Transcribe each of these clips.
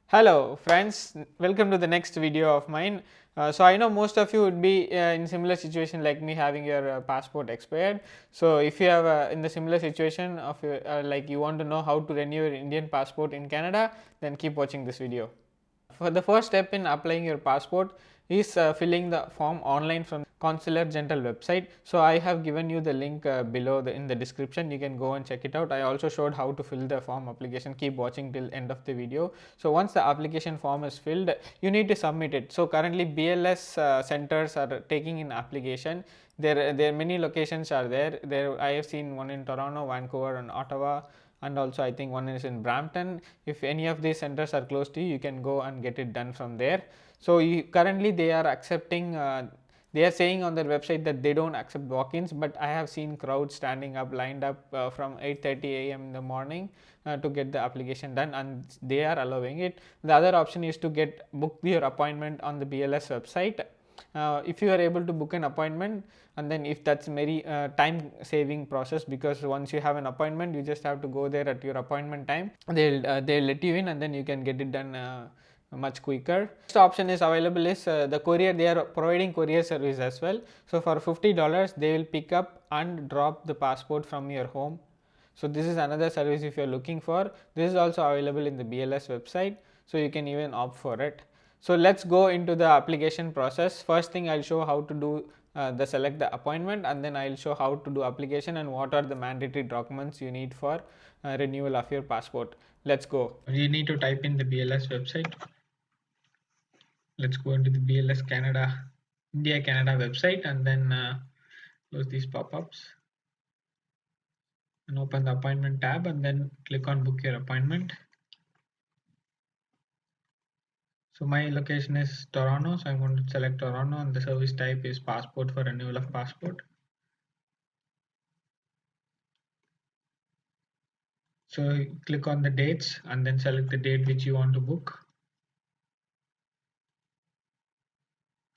Hello friends, welcome to the next video of mine. So I know most of you would be in similar situation like me, having your passport expired. So if you have in the similar situation of like you want to know how to renew your Indian passport in Canada, then keep watching this video. For the first step in applying your passport is filling the form online from Consular General website. So I have given you the link below in the description. You can go and check it out. I also showed how to fill the form application. Keep watching till end of the video. So once the application form is filled, you need to submit it. So currently BLS centers are taking in application. There many locations are there. I have seen one in Toronto, Vancouver, and Ottawa, and also I think one is in Brampton. If any of these centers are close to you, you can go and get it done from there. So currently they are accepting they are saying on their website that they don't accept walk-ins, but I have seen crowds standing up, lined up from 8:30 a.m. in the morning to get the application done, and they are allowing it. The other option is to book your appointment on the BLS website. If you are able to book an appointment, and then if that's very time saving process, because once you have an appointment you just have to go there at your appointment time, they'll let you in and then you can get it done much quicker. Next option is available is the courier. They are providing courier service as well. So for $50 they will pick up and drop the passport from your home. So this is another service if you are looking for. This is also available in the BLS website, so you can even opt for it. So let's go into the application process. First thing I'll show how to do the select the appointment, and then I'll show how to do application and what are the mandatory documents you need for renewal of your passport. Let's go. You need to type in the BLS website. Let's go into the BLS Canada, India Canada website, and then close these pop-ups and open the appointment tab, and then click on book your appointment. So my location is Toronto, so I'm going to select Toronto, and the service type is passport for renewal of passport. So click on the dates and then select the date which you want to book.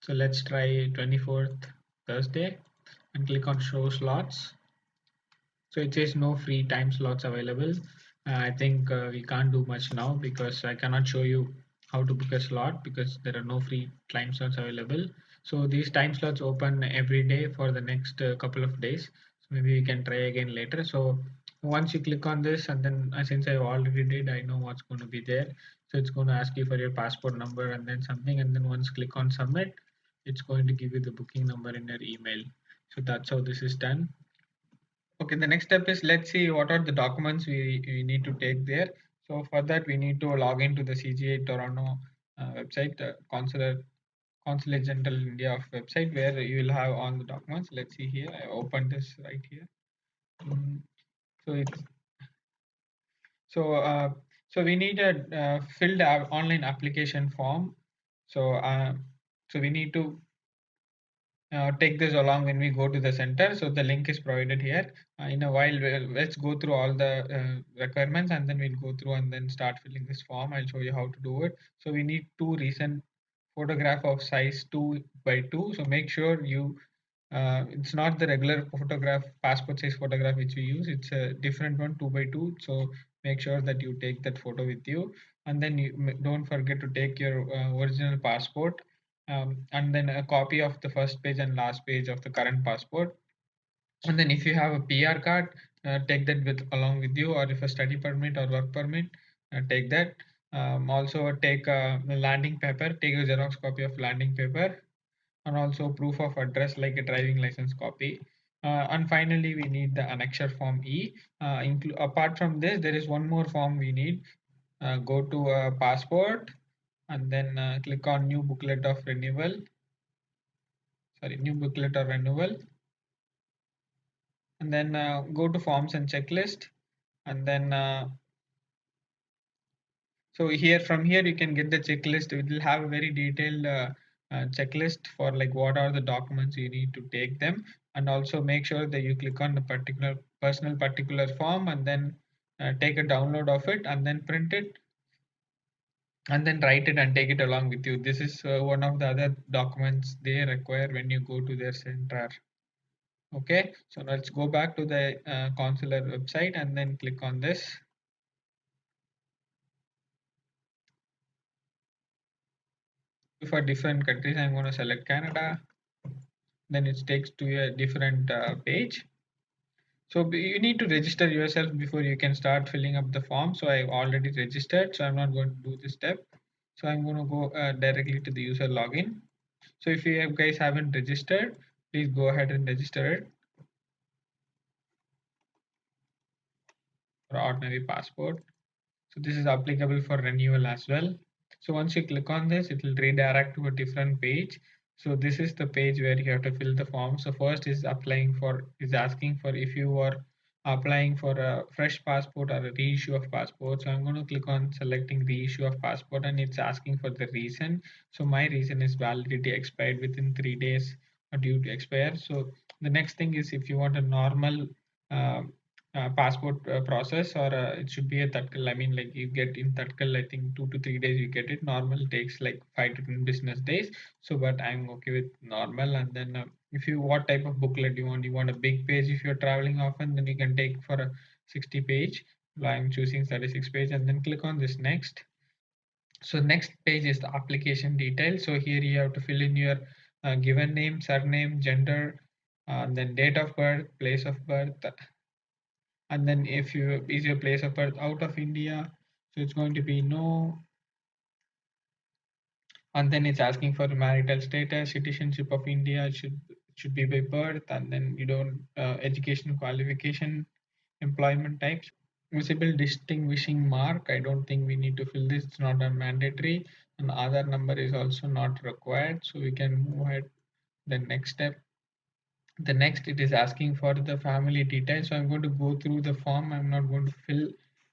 So let's try 24th Thursday and click on show slots. So it says no free time slots available. I think we can't do much now because I cannot show you how to book a slot because there are no free time slots available. So these time slots open every day for the next couple of days. So maybe we can try again later. So once you click on this, and then since I already did, I know what's going to be there. So it's going to ask you for your passport number and then something, and then once click on submit, it's going to give you the booking number in your email. So that's how this is done. Okay, the next step is, let's see what are the documents we need to take there. So for that we need to log into the CGI Toronto website, Consulate General India of website, where you will have all the documents. Let's see here. I opened this right here. Mm, so it's so so we need a filled online application form. So so we need to take this along when we go to the center. So the link is provided here. In a while, let's go through all the requirements, and then we'll go through and then start filling this form. I'll show you how to do it. So we need two recent photograph of size 2 by 2. So make sure it's not the regular photograph, passport size photograph which we use. It's a different one, 2 by 2. So make sure that you take that photo with you, and then don't forget to take your original passport, and then a copy of the first page and last page of the current passport. And then if you have a PR card, take that with along with you, or if a study permit or work permit, take that. Also take a landing paper, take a Xerox copy of landing paper, and also proof of address like a driving license copy. And finally, we need the annexure form E. Apart from this, there is one more form we need. Go to passport, and then click on new booklet of renewal. Sorry, new booklet or renewal, and then go to forms and checklist, and then so here from here you can get the checklist. It will have a very detailed checklist for like what are the documents you need to take them, and also make sure that you click on the particular personal particular form, and then take a download of it and then print it, and then write it and take it along with you. This is one of the other documents they require when you go to their center. Okay, so let's go back to the consular website and then click on this. For different countries, I'm going to select Canada. Then it takes to a different page. So you need to register yourself before you can start filling up the form. So I've already registered, so I'm not going to do this step. So I'm going to go directly to the user login. So if you guys haven't registered, please go ahead and register it for ordinary passport. So this is applicable for renewal as well. So once you click on this, it will redirect to a different page. So this is the page where you have to fill the form. So first is asking for if you are applying for a fresh passport or a reissue of passport. So I'm going to click on selecting reissue of passport, and it's asking for the reason. So my reason is validity expired within 3 days or due to expire. So the next thing is if you want a normal uh, passport process, or it should be a Tatkal. I mean, like you get in Tatkal, I think 2 to 3 days you get it. Normal takes like 5 to 10 business days. So, but I'm okay with normal. And then if you what type of booklet you want a big page. If you're traveling often, then you can take for a 60 page. I'm choosing 36 page, and then click on this next. So next page is the application details. So here you have to fill in your given name, surname, gender, then date of birth, place of birth, and then if you is your place of birth out of India, so it's going to be no. And then it's asking for marital status, citizenship of India. It should be by birth. And then you don't education qualification, employment types, visible distinguishing mark. I don't think we need to fill this, it's not a mandatory. And Aadhaar number is also not required, so we can move ahead the next step. The next, it is asking for the family details. So I'm going to go through the form. I'm not going to fill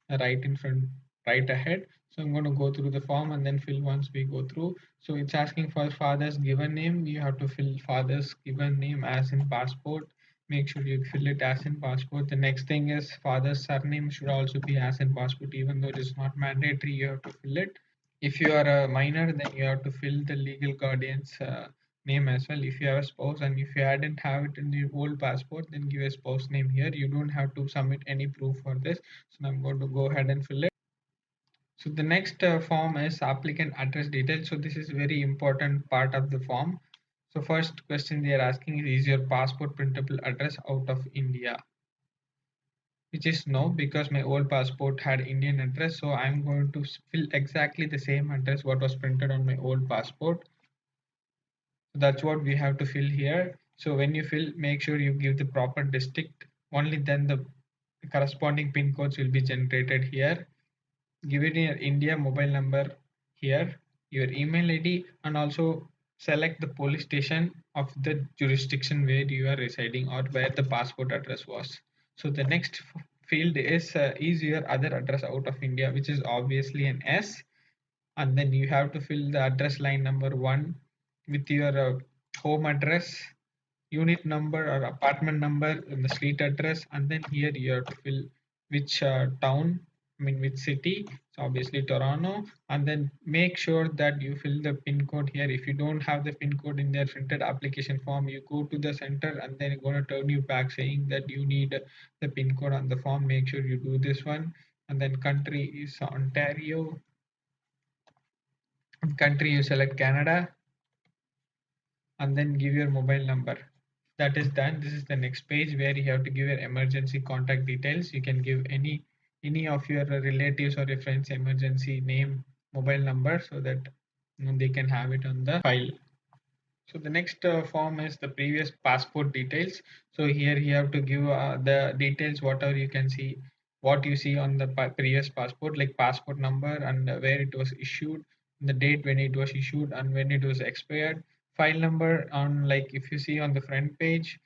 right in front, right ahead. So I'm going to go through the form and then fill once we go through. So it's asking for father's given name. You have to fill father's given name as in passport. Make sure you fill it as in passport. The next thing is father's surname should also be as in passport, even though it is not mandatory, you have to fill it. If you are a minor, then you have to fill the legal guardian's name as well. If you have a spouse, and if you hadn't have it in your old passport, then give a spouse name here. You don't have to submit any proof for this. So I'm going to go ahead and fill it. So the next form is applicant address details. So this is very important part of the form. So first question they are asking is your passport printable address out of India? Which is no, because my old passport had Indian address. So I'm going to fill exactly the same address what was printed on my old passport. So that's what we have to fill here. So when you fill, make sure you give the proper district. Only then the corresponding pin codes will be generated here. Give it your India mobile number here, your email ID, and also select the police station of the jurisdiction where you are residing or where the passport address was. So the next field is your other address out of India, which is obviously an S. And then you have to fill the address line number 1 with your home address, unit number or apartment number, and the street address. And then here you have to fill which town, I mean which city. So obviously Toronto. And then make sure that you fill the pin code here. If you don't have the pin code in their printed application form, you go to the center and then going to turn you back saying that you need the pin code on the form. Make sure you do this one. And then country is Ontario. Country you select Canada, and then give your mobile number. That is done. This is the next page where you have to give your emergency contact details. You can give any of your relatives or your friends emergency name, mobile number, so that they can have it on the file. So the next form is the previous passport details. So here you have to give the details, whatever you can see, what you see on the previous passport, like passport number and where it was issued, the date when it was issued and when it was expired. File number on, like if you see on the front page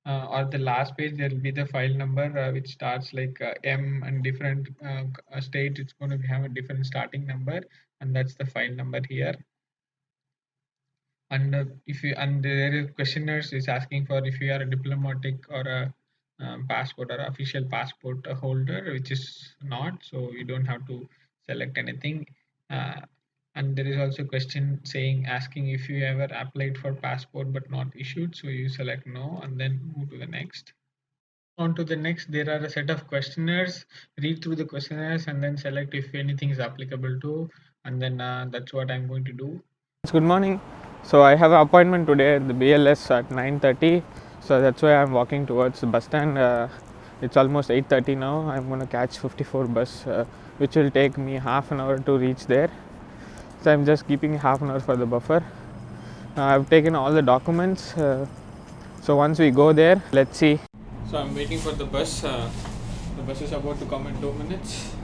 or the last page, there will be the file number which starts like M, and different state it's going to have a different starting number, and that's the file number here. And if you and there is questionnaires is asking for if you are a diplomatic or a passport or official passport holder, which is not, so you don't have to select anything. uh, and there is also question saying asking if you ever applied for passport but not issued, so you select no and then move to the next. On to the next, there are a set of questionnaires. Read through the questionnaires and then select if anything is applicable to, and then that's what I'm going to do. Good morning. So I have an appointment today at the BLS at 9:30. So that's why I'm walking towards the bus stand. It's almost 8:30 now. I'm going to catch 54 bus, which will take me half an hour to reach there. So I'm just keeping half an hour for the buffer. I've taken all the documents. So once we go there, let's see. So I'm waiting for the bus. The bus is about to come in 2 minutes.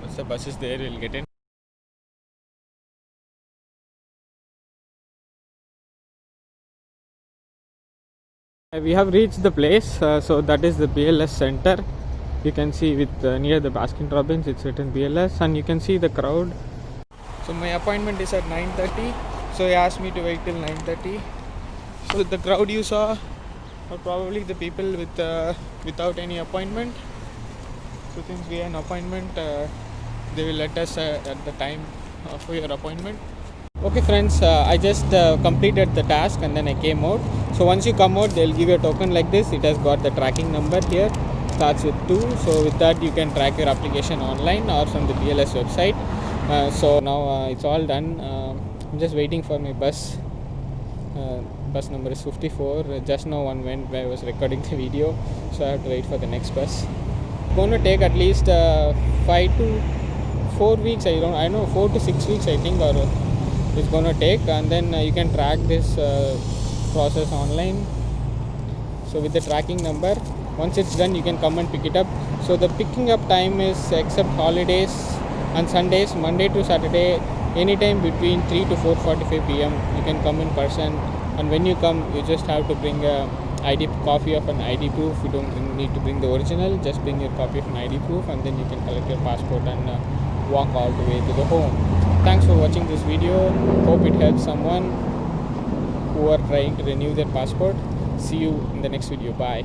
Once the bus is there, we'll get in. We have reached the place, so that is the BLS center. You can see with near the Baskin Robbins, it's written BLS, and you can see the crowd. So my appointment is at 9:30, so he asked me to wait till 9:30. So the crowd you saw are probably the people with without any appointment. So since we have an appointment, they will let us at the time for your appointment. Okay friends, I just completed the task and then I came out. So once you come out, they'll give you a token like this. It has got the tracking number here, starts with 2. So with that you can track your application online or from the BLS website. So now it's all done. I'm just waiting for my bus. Bus number is 54. Just now one went where I was recording the video, so I have to wait for the next bus. It's going to take at least 5 to 4 weeks. I know 4 to 6 weeks I think, or it's going to take, and then you can track this process online. So with the tracking number, once it's done, you can come and pick it up. So the picking up time is, except holidays and Sundays, Monday to Saturday, anytime between 3 to 4:45 p.m. you can come in person. And when you come, you just have to bring a copy of an ID proof. You don't need to bring the original, just bring your copy of an ID proof, and then you can collect your passport and walk all the way to the home. Thanks for watching this video. Hope it helps someone who are trying to renew their passport. See you in the next video. Bye.